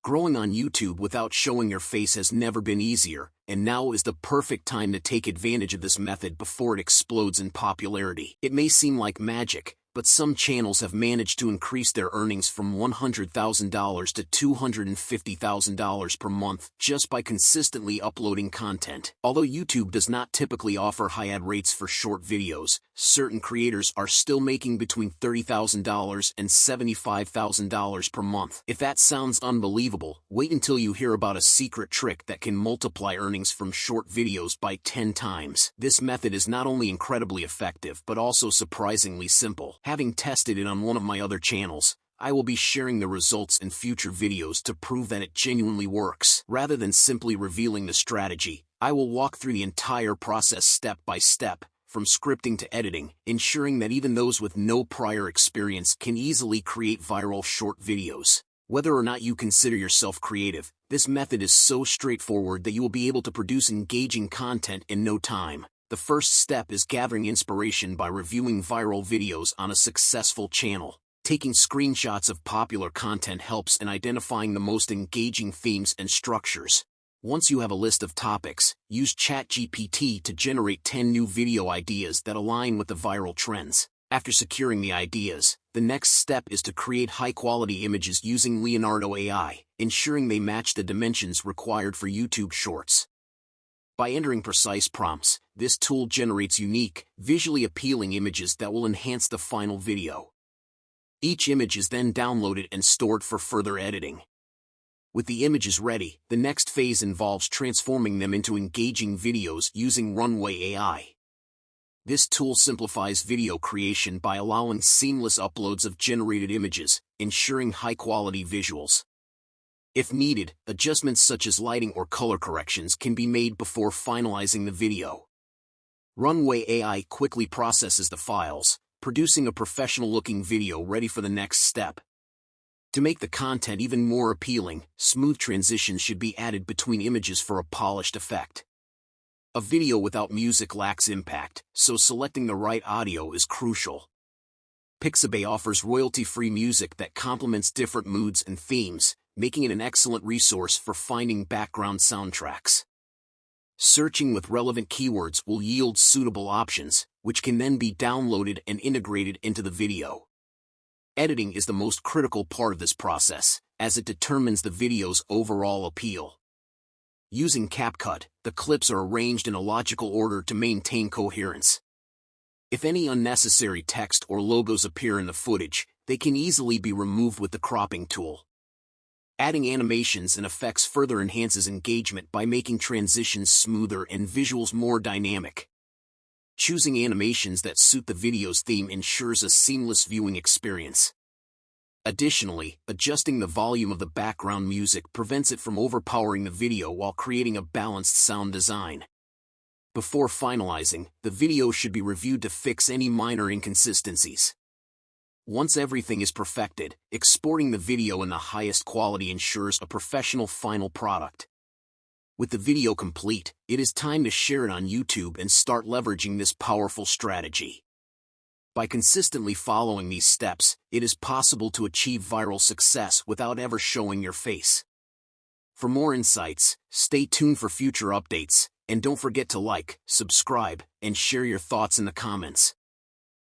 Growing on YouTube without showing your face has never been easier, and now is the perfect time to take advantage of this method before it explodes in popularity. It may seem like magic, but some channels have managed to increase their earnings from $100,000 to $250,000 per month just by consistently uploading content. Although YouTube does not typically offer high ad rates for short videos, certain creators are still making between $30,000 and $75,000 per month. If that sounds unbelievable, wait until you hear about a secret trick that can multiply earnings from short videos by 10 times. This method is not only incredibly effective but also surprisingly simple. Having tested it on one of my other channels, I will be sharing the results in future videos to prove that it genuinely works. Rather than simply revealing the strategy, I will walk through the entire process step by step, from scripting to editing, ensuring that even those with no prior experience can easily create viral short videos. Whether or not you consider yourself creative, this method is so straightforward that you will be able to produce engaging content in no time. The first step is gathering inspiration by reviewing viral videos on a successful channel. Taking screenshots of popular content helps in identifying the most engaging themes and structures. Once you have a list of topics, use ChatGPT to generate 10 new video ideas that align with the viral trends. After securing the ideas, the next step is to create high-quality images using Leonardo AI, ensuring they match the dimensions required for YouTube Shorts. By entering precise prompts, this tool generates unique, visually appealing images that will enhance the final video. Each image is then downloaded and stored for further editing. With the images ready, the next phase involves transforming them into engaging videos using Runway AI. This tool simplifies video creation by allowing seamless uploads of generated images, ensuring high-quality visuals. If needed, adjustments such as lighting or color corrections can be made before finalizing the video. Runway AI quickly processes the files, producing a professional-looking video ready for the next step. To make the content even more appealing, smooth transitions should be added between images for a polished effect. A video without music lacks impact, so selecting the right audio is crucial. Pixabay offers royalty-free music that complements different moods and themes, making it an excellent resource for finding background soundtracks. Searching with relevant keywords will yield suitable options, which can then be downloaded and integrated into the video. Editing is the most critical part of this process, as it determines the video's overall appeal. Using CapCut, the clips are arranged in a logical order to maintain coherence. If any unnecessary text or logos appear in the footage, they can easily be removed with the cropping tool. Adding animations and effects further enhances engagement by making transitions smoother and visuals more dynamic. Choosing animations that suit the video's theme ensures a seamless viewing experience. Additionally, adjusting the volume of the background music prevents it from overpowering the video while creating a balanced sound design. Before finalizing, the video should be reviewed to fix any minor inconsistencies. Once everything is perfected, exporting the video in the highest quality ensures a professional final product. With the video complete, it is time to share it on YouTube and start leveraging this powerful strategy. By consistently following these steps, it is possible to achieve viral success without ever showing your face. For more insights, stay tuned for future updates, and don't forget to like, subscribe, and share your thoughts in the comments.